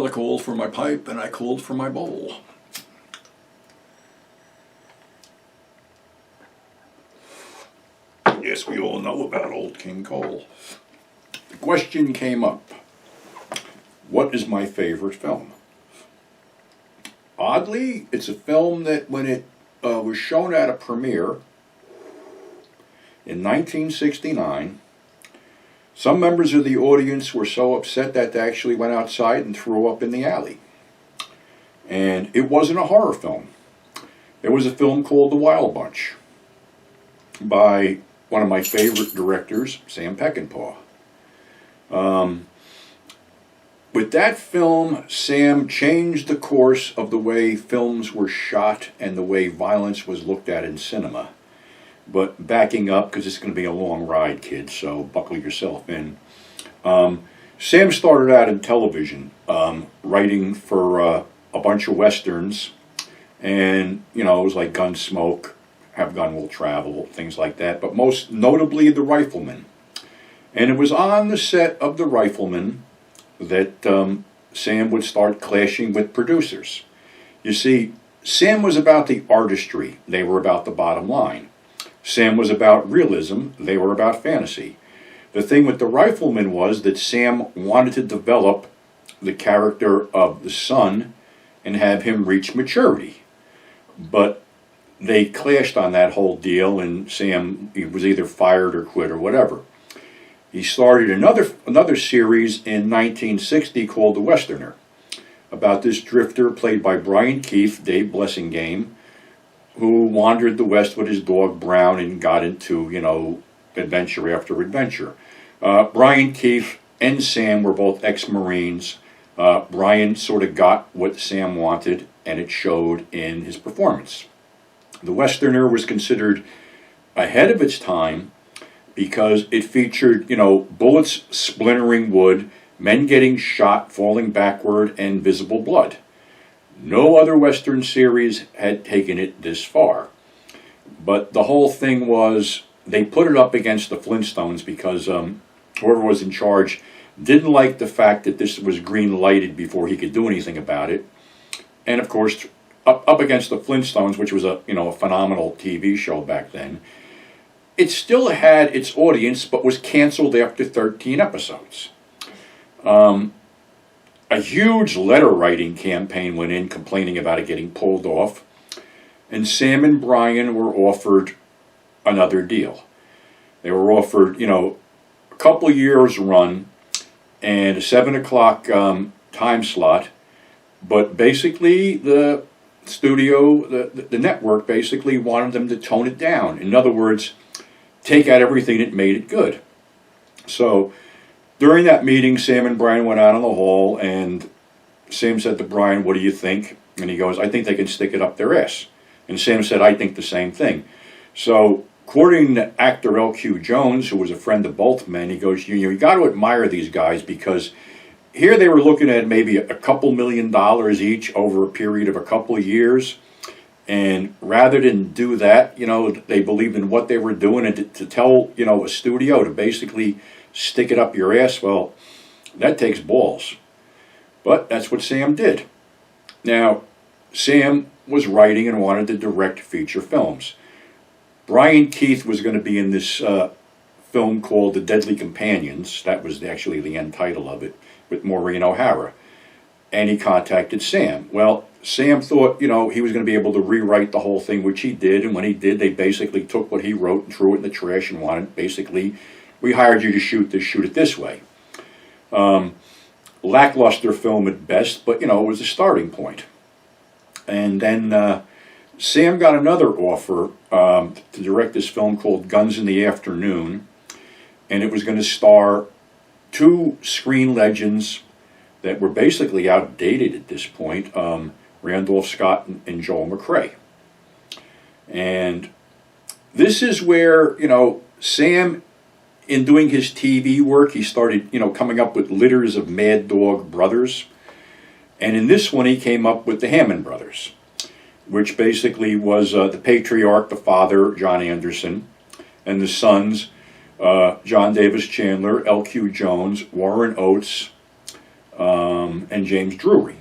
Well, I called for my pipe and I called for my bowl. Yes, we all know about Old King Cole. The question came up, what is my favorite film? Oddly, it's a film that when it was shown at a premiere in 1969, some members of the audience were so upset that they actually went outside and threw up in the alley. And it wasn't a horror film. It was a film called The Wildbunch by one of my favorite directors, Sam Peckinpah. With that film, Sam changed the course of the way films were shot and the way violence was looked at in cinema. But backing up, because it's going to be a long ride, kids, so buckle yourself in. Sam started out in television, writing for a bunch of westerns, and, you know, it was like Gunsmoke, Have Gun Will Travel, things like that, but most notably The Rifleman. And it was on the set of The Rifleman that Sam would start clashing with producers. You see, Sam was about the artistry, they were about the bottom line. Sam was about realism, they were about fantasy. The thing with The Rifleman was that Sam wanted to develop the character of the son and have him reach maturity. But they clashed on that whole deal, and Sam was either fired or quit or whatever. He started another series in 1960 called The Westerner, about this drifter played by Brian Keith, Dave Blessingame, who wandered the West with his dog Brown and got into, you know, adventure after adventure. Brian Keith and Sam were both ex-Marines. Brian sort of got what Sam wanted, and it showed in his performance. The Westerner was considered ahead of its time because it featured, you know, bullets splintering wood, men getting shot, falling backward, and visible blood. No other Western series had taken it this far. But the whole thing was, they put it up against the Flintstones because whoever was in charge didn't like the fact that this was green-lighted before he could do anything about it. And of course, up against the Flintstones, which was a phenomenal TV show back then, it still had its audience, but was canceled after 13 episodes. A huge letter-writing campaign went in complaining about it getting pulled off, and Sam and Brian were offered another deal. They were offered, you know, a couple years run and a 7 o'clock time slot, but basically the studio, the network basically wanted them to tone it down. In other words, take out everything that made it good. So during that meeting, Sam and Brian went out in the hall, and Sam said to Brian, "What do you think?" And he goes, "I think they can stick it up their ass." And Sam said, "I think the same thing." So according to actor L.Q. Jones, who was a friend of both men, he goes, you got to admire these guys, because here they were looking at maybe a couple $1 million each over a period of a couple of years. And rather than do that, you know, they believed in what they were doing, and to tell, you know, a studio to basically stick it up your ass, well, that takes balls. But that's what Sam did. Now, Sam was writing and wanted to direct feature films. Brian Keith was going to be in this film called The Deadly Companions. That was actually the end title of it, with Maureen O'Hara. And he contacted Sam. Well, Sam thought, you know, he was going to be able to rewrite the whole thing, which he did. And when he did, they basically took what he wrote and threw it in the trash and wanted, basically, we hired you to shoot it this way. Lackluster film at best, but, you know, it was a starting point. And then Sam got another offer to direct this film called Guns in the Afternoon. And it was going to star two screen legends that were basically outdated at this point, Randolph Scott and Joel McCrea. And this is where, you know, Sam, in doing his TV work, he started, you know, coming up with litters of Mad Dog brothers. And in this one, he came up with the Hammond brothers, which basically was the patriarch, the father, John Anderson, and the sons, John Davis Chandler, L.Q. Jones, Warren Oates, and James Drury.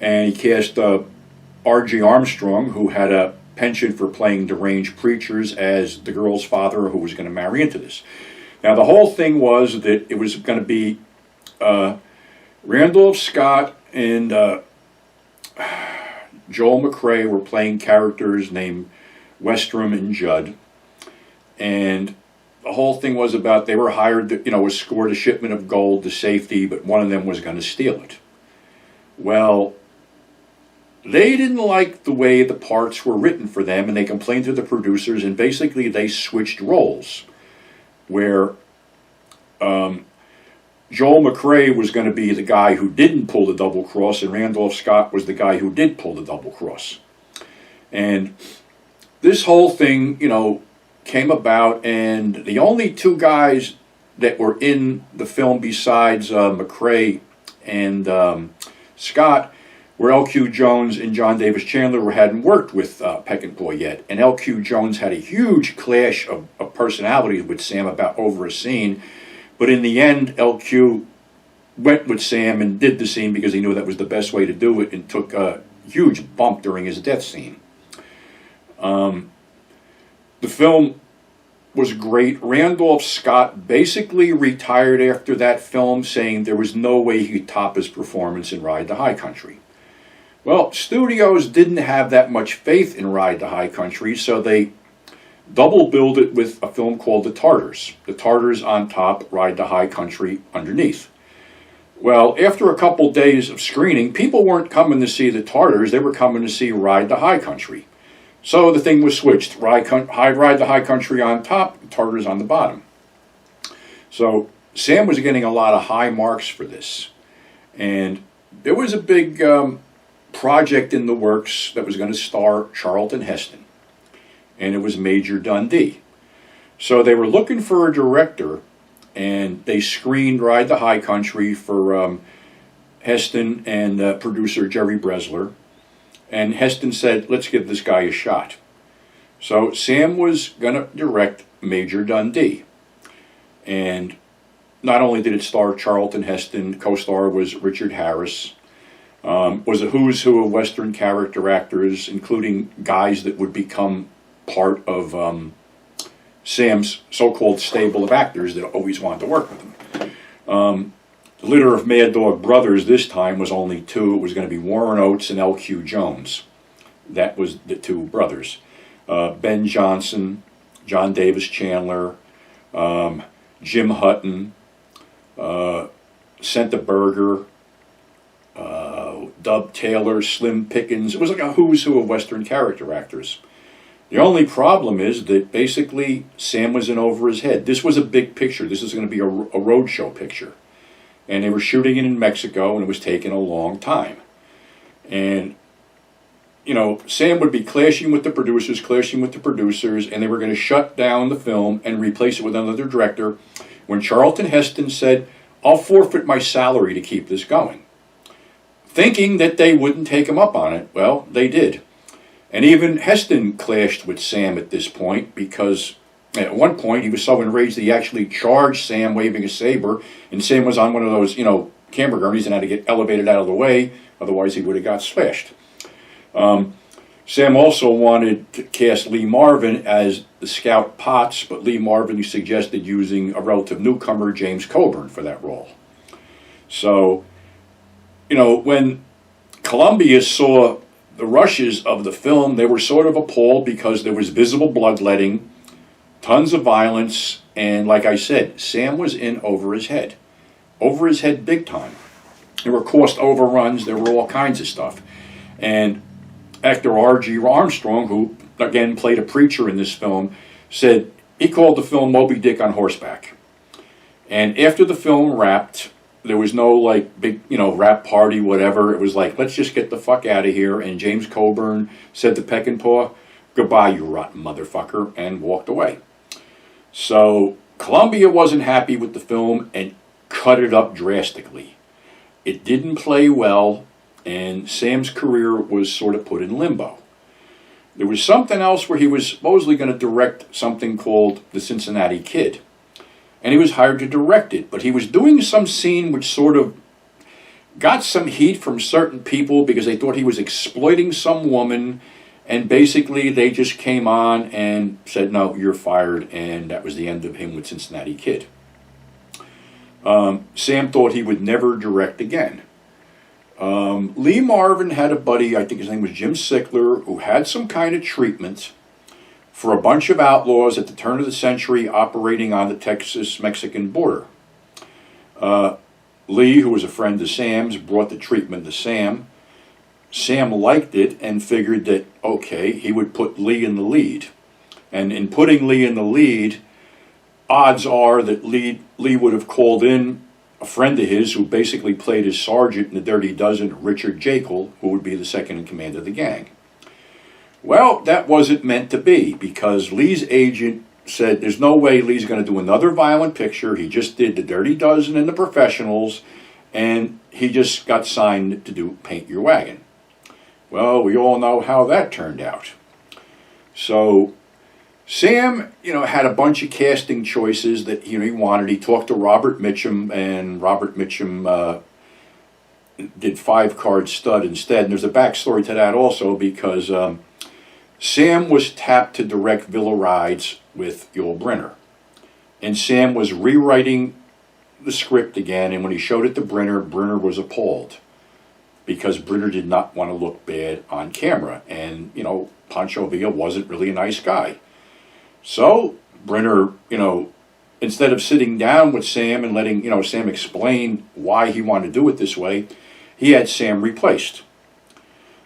And he cast R.G. Armstrong, who had a penchant for playing deranged preachers, as the girl's father who was going to marry into this. Now, the whole thing was that it was going to be Randolph Scott and Joel McCrea were playing characters named Westrom and Judd. And the whole thing was about they were hired to, escort a shipment of gold to safety, but one of them was going to steal it. Well, they didn't like the way the parts were written for them, and they complained to the producers, and basically they switched roles, where Joel McCrea was going to be the guy who didn't pull the double cross, and Randolph Scott was the guy who did pull the double cross. And this whole thing, came about, and the only two guys that were in the film besides McCrea and Scott were L.Q. Jones and John Davis Chandler, who hadn't worked with Peckinpah yet. And L.Q. Jones had a huge clash of personalities with Sam over a scene. But in the end, L.Q. went with Sam and did the scene because he knew that was the best way to do it, and took a huge bump during his death scene. The film was great. Randolph Scott basically retired after that film, saying there was no way he could top his performance in Ride to High Country. Well, studios didn't have that much faith in Ride to High Country, so they double billed it with a film called The Tartars. The Tartars on top, Ride to High Country underneath. Well, after a couple days of screening, people weren't coming to see The Tartars, they were coming to see Ride to High Country. So the thing was switched. Ride to High Country on top, Tartars on the bottom. So Sam was getting a lot of high marks for this. And there was a big project in the works that was going to star Charlton Heston. And it was Major Dundee. So they were looking for a director, and they screened Ride to High Country for Heston and producer Jerry Bresler. And Heston said, let's give this guy a shot. So Sam was going to direct Major Dundee. And not only did it star Charlton Heston, co-star was Richard Harris. Was a who's who of Western character actors, including guys that would become part of Sam's so-called stable of actors that always wanted to work with him. The litter of Mad Dog brothers this time was only two. It was going to be Warren Oates and L.Q. Jones. That was the two brothers. Ben Johnson, John Davis Chandler, Jim Hutton, Senta Berger, Dub Taylor, Slim Pickens. It was like a who's who of Western character actors. The only problem is that basically Sam was in over his head. This was a big picture. This is going to be a roadshow picture. And they were shooting it in Mexico, and it was taking a long time. And, Sam would be clashing with the producers, and they were going to shut down the film and replace it with another director, when Charlton Heston said, I'll forfeit my salary to keep this going. Thinking that they wouldn't take him up on it. Well, they did. And even Heston clashed with Sam at this point, because at one point he was so enraged that he actually charged Sam waving a saber, and Sam was on one of those, camera gurneys and had to get elevated out of the way, otherwise he would have got slashed. Sam also wanted to cast Lee Marvin as the Scout Potts, but Lee Marvin suggested using a relative newcomer, James Coburn, for that role. So, when Columbia saw the rushes of the film, they were sort of appalled because there was visible bloodletting, tons of violence, and like I said, Sam was in over his head big time. There were cost overruns, there were all kinds of stuff. And actor R.G. Armstrong, who again played a preacher in this film, said he called the film Moby Dick on horseback. And after the film wrapped, there was no big, rap party, whatever. It was like, let's just get the fuck out of here. And James Coburn said to Peckinpah, goodbye, you rotten motherfucker, and walked away. So Columbia wasn't happy with the film and cut it up drastically. It didn't play well, and Sam's career was sort of put in limbo. There was something else where he was supposedly going to direct something called The Cincinnati Kid. and he was hired to direct it. But he was doing some scene which sort of got some heat from certain people because they thought he was exploiting some woman, and basically they just came on and said, no, you're fired, and that was the end of him with Cincinnati Kid. Sam thought he would never direct again. Lee Marvin had a buddy, I think his name was Jim Sickler, who had some kind of treatment for a bunch of outlaws at the turn of the century operating on the Texas-Mexican border. Lee, who was a friend of Sam's, brought the treatment to Sam. Sam liked it and figured that, okay, he would put Lee in the lead. And in putting Lee in the lead, odds are that Lee would have called in a friend of his who basically played his sergeant in the Dirty Dozen, Richard Jekyll, who would be the second in command of the gang. Well, that wasn't meant to be, because Lee's agent said there's no way Lee's going to do another violent picture. He just did the Dirty Dozen and the Professionals, and he just got signed to do Paint Your Wagon. Well, we all know how that turned out. So Sam, had a bunch of casting choices that he wanted. He talked to Robert Mitchum, and Robert Mitchum did 5-card stud instead. And there's a backstory to that also, because Sam was tapped to direct Villa Rides with Yul Brynner. And Sam was rewriting the script again, and when he showed it to Brynner, Brynner was appalled, because Brynner did not want to look bad on camera. And, Pancho Villa wasn't really a nice guy. So Brynner, instead of sitting down with Sam and letting, Sam explain why he wanted to do it this way, he had Sam replaced.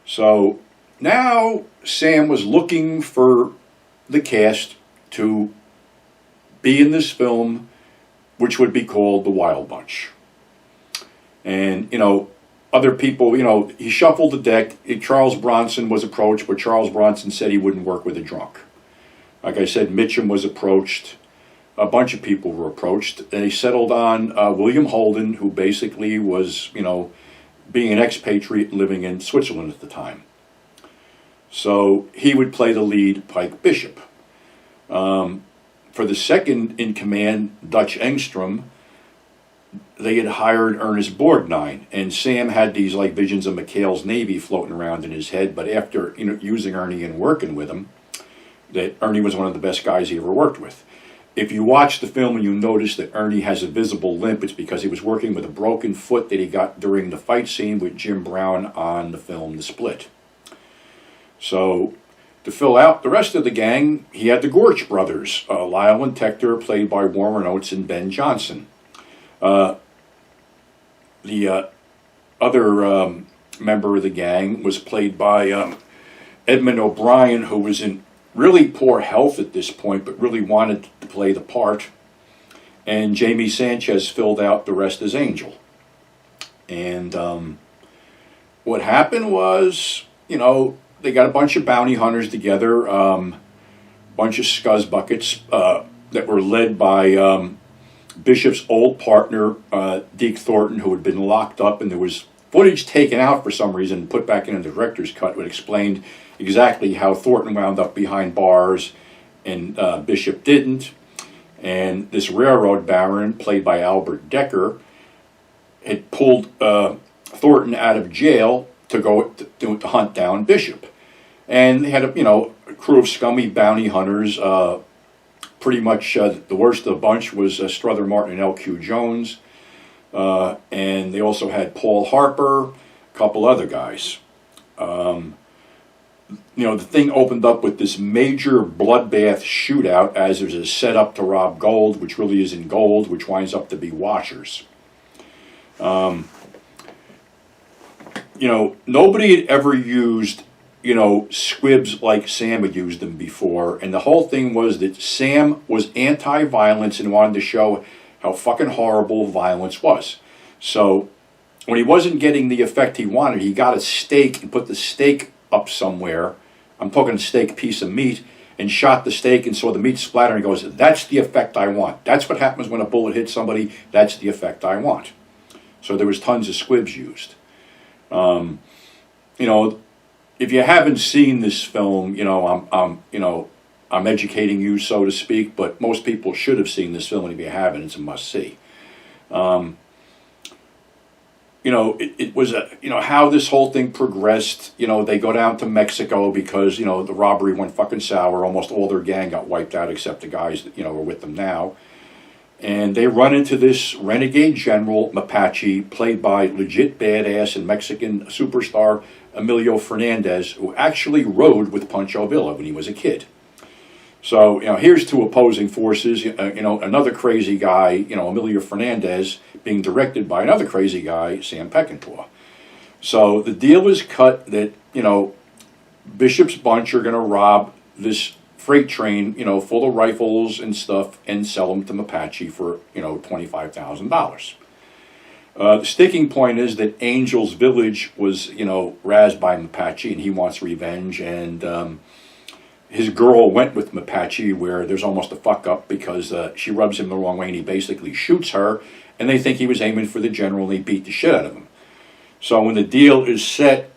So now Sam was looking for the cast to be in this film, which would be called The Wildbunch. And, other people, he shuffled the deck. Charles Bronson was approached, but Charles Bronson said he wouldn't work with a drunk. Like I said, Mitchum was approached. A bunch of people were approached. And he settled on William Holden, who basically was, being an expatriate and living in Switzerland at the time. So he would play the lead, Pike Bishop. For the second in command, Dutch Engstrom, they had hired Ernest Borgnine, and Sam had these visions of McHale's Navy floating around in his head. But after using Ernie and working with him, that Ernie was one of the best guys he ever worked with. If you watch the film and you notice that Ernie has a visible limp, it's because he was working with a broken foot that he got during the fight scene with Jim Brown on the film The Split. So to fill out the rest of the gang, he had the Gorch brothers, Lyle and Tector, played by Warren Oates and Ben Johnson. The other member of the gang was played by Edmund O'Brien, who was in really poor health at this point, but really wanted to play the part. And Jamie Sanchez filled out the rest as Angel. And what happened was, they got a bunch of bounty hunters together, bunch of scuzzbuckets that were led by Bishop's old partner, Deke Thornton, who had been locked up, and there was footage taken out for some reason, put back in the director's cut, which explained exactly how Thornton wound up behind bars and Bishop didn't. And this railroad baron, played by Albert Decker, had pulled Thornton out of jail to go to hunt down Bishop. And they had a crew of scummy bounty hunters. Pretty much the worst of the bunch was Strother Martin and L.Q. Jones. And they also had Paul Harper, a couple other guys. The thing opened up with this major bloodbath shootout as there's a setup to rob gold, which really isn't gold, which winds up to be washers. Nobody had ever used, squibs like Sam had used them before. And the whole thing was that Sam was anti-violence and wanted to show how fucking horrible violence was. So when he wasn't getting the effect he wanted, he got a steak and put the steak up somewhere. I'm talking a steak piece of meat, and shot the steak and saw the meat splatter and goes, that's the effect I want. That's what happens when a bullet hits somebody. That's the effect I want. So there was tons of squibs used. If you haven't seen this film, I'm educating you, so to speak, but most people should have seen this film, and if you haven't, it's a must-see. It was how this whole thing progressed. They go down to Mexico because, the robbery went fucking sour. Almost all their gang got wiped out except the guys that, are with them now. And they run into this renegade general, Mapache, played by legit badass and Mexican superstar Emilio Fernandez, who actually rode with Pancho Villa when he was a kid. So, here's two opposing forces, another crazy guy, Emilio Fernandez, being directed by another crazy guy, Sam Peckinpah. So the deal is cut that, Bishop's bunch are going to rob this freight train, full of rifles and stuff, and sell them to Mapache for, $25,000. The sticking point is that Angel's village was, razzed by Mapache, and he wants revenge, and his girl went with Mapache, where there's almost a fuck up because she rubs him the wrong way, and he basically shoots her, and they think he was aiming for the general, and they beat the shit out of him. So when the deal is set,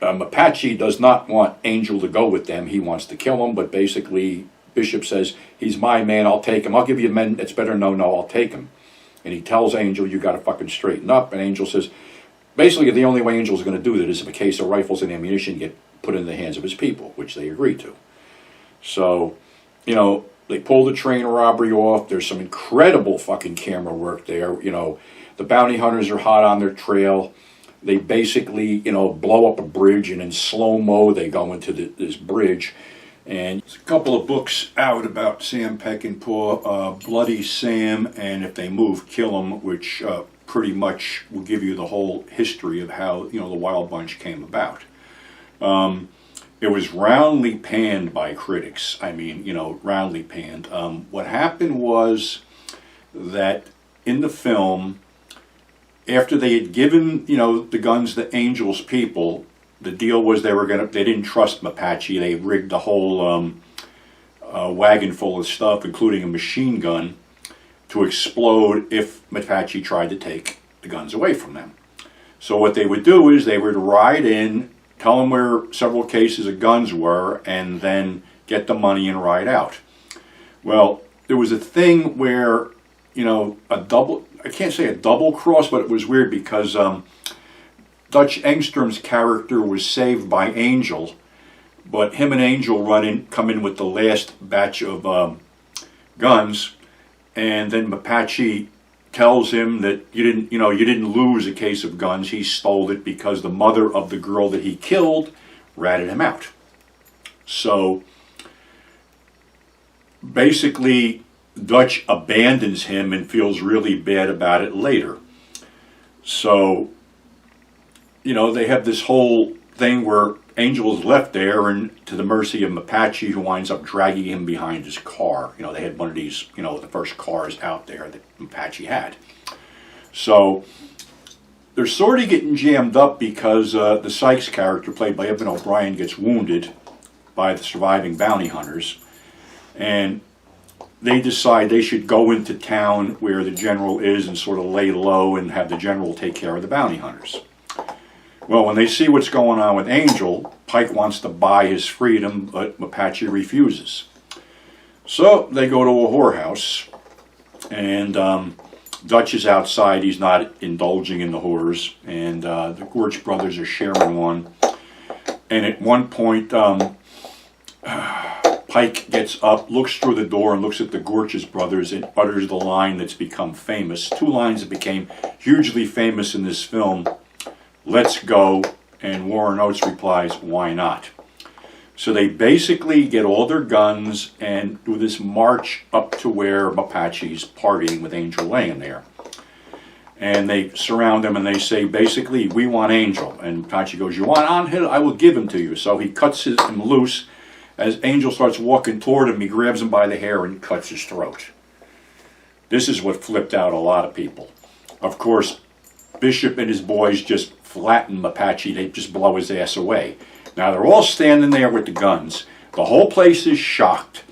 Mapache does not want Angel to go with them. He wants to kill him, but basically Bishop says, he's my man, I'll take him. I'll give you men, it's better no, I'll take him. And he tells Angel, you got to fucking straighten up. And Angel says, basically the only way Angel's going to do that is if a case of rifles and ammunition get put in the hands of his people, which they agree to. So, they pull the train robbery off. There's some incredible fucking camera work there. The bounty hunters are hot on their trail. They basically, blow up a bridge, and in slow-mo they go into this bridge. And there's a couple of books out about Sam Peckinpah, Bloody Sam, and If They Move, Kill 'Em, which pretty much will give you the whole history of how, the Wildbunch came about. It was roundly panned by critics. Roundly panned. What happened was that in the film, after they had given, the guns to Angel's people, the deal was they didn't trust Mapache. They rigged the whole wagon full of stuff, including a machine gun, to explode if Mapache tried to take the guns away from them. So what they would do is they would ride in, tell them where several cases of guns were, and then get the money and ride out. Well, there was a thing where, I can't say a double cross, but it was weird because Dutch Engstrom's character was saved by Angel, but him and Angel come in with the last batch of guns, and then Mapache tells him that you didn't lose a case of guns. He stole it because the mother of the girl that he killed ratted him out. So basically, Dutch abandons him and feels really bad about it later. So, they have this whole thing where Angel is left there and to the mercy of Mapache, who winds up dragging him behind his car. They had one of these, the first cars out there that Mapache had. So they're sort of getting jammed up because the Sykes character, played by Evan O'Brien, gets wounded by the surviving bounty hunters. And they decide they should go into town where the general is and sort of lay low and have the general take care of the bounty hunters. Well, when they see what's going on with Angel, Pike wants to buy his freedom, but Mapache refuses. So they go to a whorehouse, and Dutch is outside. He's not indulging in the whores, and the Gorch brothers are sharing one. And at one point, Pike gets up, looks through the door, and looks at the Gorch's brothers and utters the line that's become famous. Two lines that became hugely famous in this film. Let's go, and Warren Oates replies, why not? So they basically get all their guns and do this march up to where Mapache's partying with Angel laying there. And they surround him and they say, basically, we want Angel. And Mapache goes, you want Angel? I will give him to you. So he cuts him loose. As Angel starts walking toward him, he grabs him by the hair and cuts his throat. This is what flipped out a lot of people. Of course, Bishop and his boys just flatten Mapache. They just blow his ass away. Now they're all standing there with the guns. The whole place is shocked.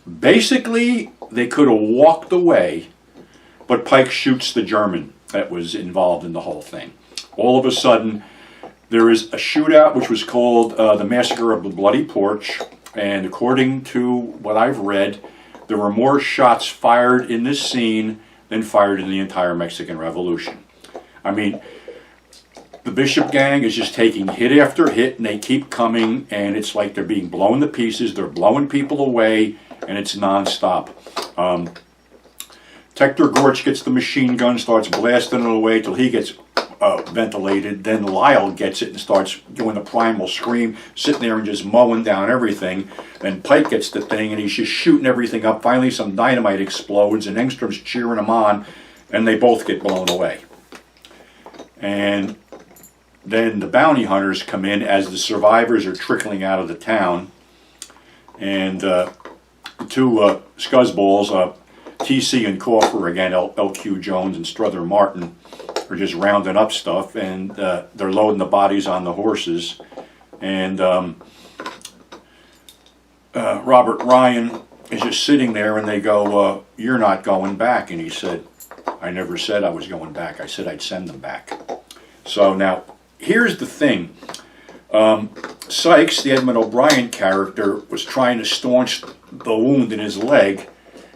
Basically, they could have walked away, but Pike shoots the German that was involved in the whole thing. All of a sudden, there is a shootout which was called the Massacre of the Bloody Porch, And according to what I've read, there were more shots fired in this scene than fired in the entire Mexican Revolution. I mean, the Bishop gang is just taking hit after hit, and they keep coming, and it's like they're being blown to pieces. They're blowing people away, and it's nonstop. Tector Gorch gets the machine gun, starts blasting it away till he gets ventilated. Then Lyle gets it and starts doing the primal scream, sitting there and just mowing down everything. Then Pike gets the thing, and he's just shooting everything up. Finally, some dynamite explodes, and Engstrom's cheering him on, and they both get blown away. And then the bounty hunters come in as the survivors are trickling out of the town. And the two scuzzballs, TC and Coffer, again, LQ Jones and Strother Martin, are just rounding up stuff, and they're loading the bodies on the horses. And Robert Ryan is just sitting there, and they go, "You're not going back." And he said, "I never said I was going back. I said I'd send them back." So now, here's the thing. Sykes, the Edmund O'Brien character, was trying to staunch the wound in his leg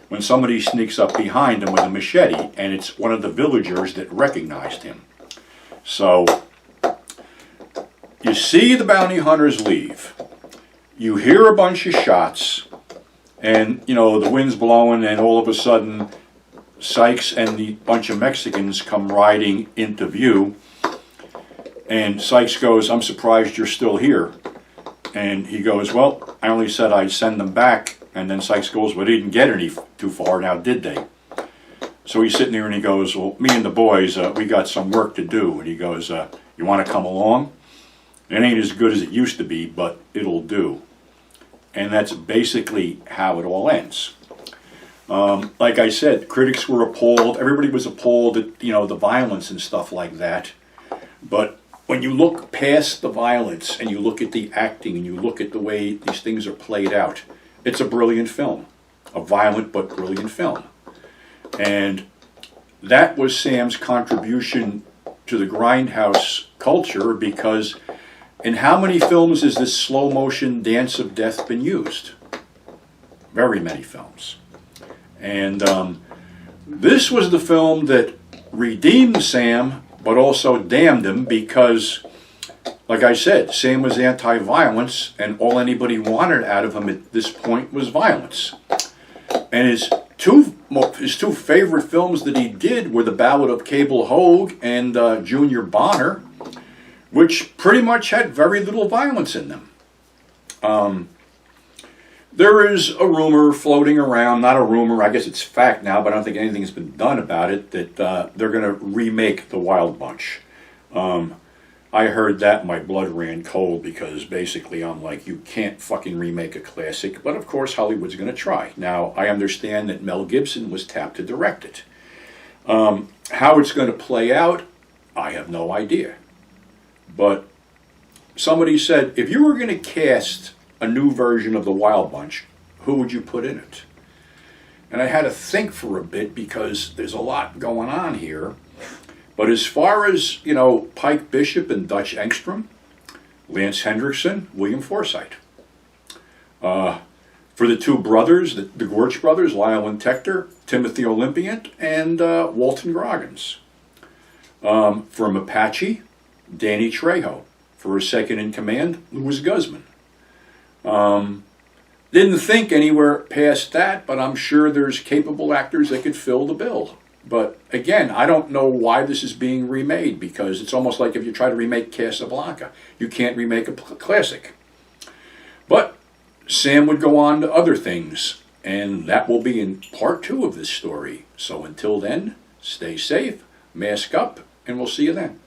when somebody sneaks up behind him with a machete, and it's one of the villagers that recognized him. So, you see the bounty hunters leave. You hear a bunch of shots, and, you know, the wind's blowing, and all of a sudden, Sykes and the bunch of Mexicans come riding into view, and Sykes goes, "I'm surprised you're still here." And he goes, "Well, I only said I'd send them back." And then Sykes goes, "Well, they didn't get any too far, now did they?" So he's sitting there and he goes, "Well, me and the boys, we got some work to do." And he goes, "You want to come along? It ain't as good as it used to be, but it'll do." And that's basically how it all ends. Like I said, critics were appalled. Everybody was appalled at, you know, the violence and stuff like that. But when you look past the violence and you look at the acting and you look at the way these things are played out, it's a brilliant film. A violent but brilliant film. And that was Sam's contribution to the Grindhouse culture, because in how many films has this slow motion dance of death been used? Very many films. And this was the film that redeemed Sam, but also damned him, because, like I said, Sam was anti-violence, and all anybody wanted out of him at this point was violence. And his two favorite films that he did were The Ballad of Cable Hogue and Junior Bonner, which pretty much had very little violence in them. There is a rumor floating around, not a rumor, I guess it's fact now, but I don't think anything's been done about it, that they're going to remake The Wildbunch. I heard that, my blood ran cold, because basically I'm like, you can't fucking remake a classic, but of course Hollywood's going to try. Now, I understand that Mel Gibson was tapped to direct it. How it's going to play out, I have no idea. But somebody said, if you were going to cast a new version of The Wildbunch, who would you put in it? And I had to think for a bit, because there's a lot going on here. But as far as, you know, Pike Bishop and Dutch Engstrom, Lance Hendrickson, William Forsythe. For the two brothers, the Gorch brothers, Lyle and Tector, Timothy Olympiant and Walton Goggins. From Apache, Danny Trejo. For his second in command, Louis Guzman. Didn't think anywhere past that, but I'm sure there's capable actors that could fill the bill. But again, I don't know why this is being remade, because it's almost like if you try to remake Casablanca, you can't remake a classic. But Sam would go on to other things, and that will be in part 2 of this story. So until then, stay safe, mask up, and we'll see you then.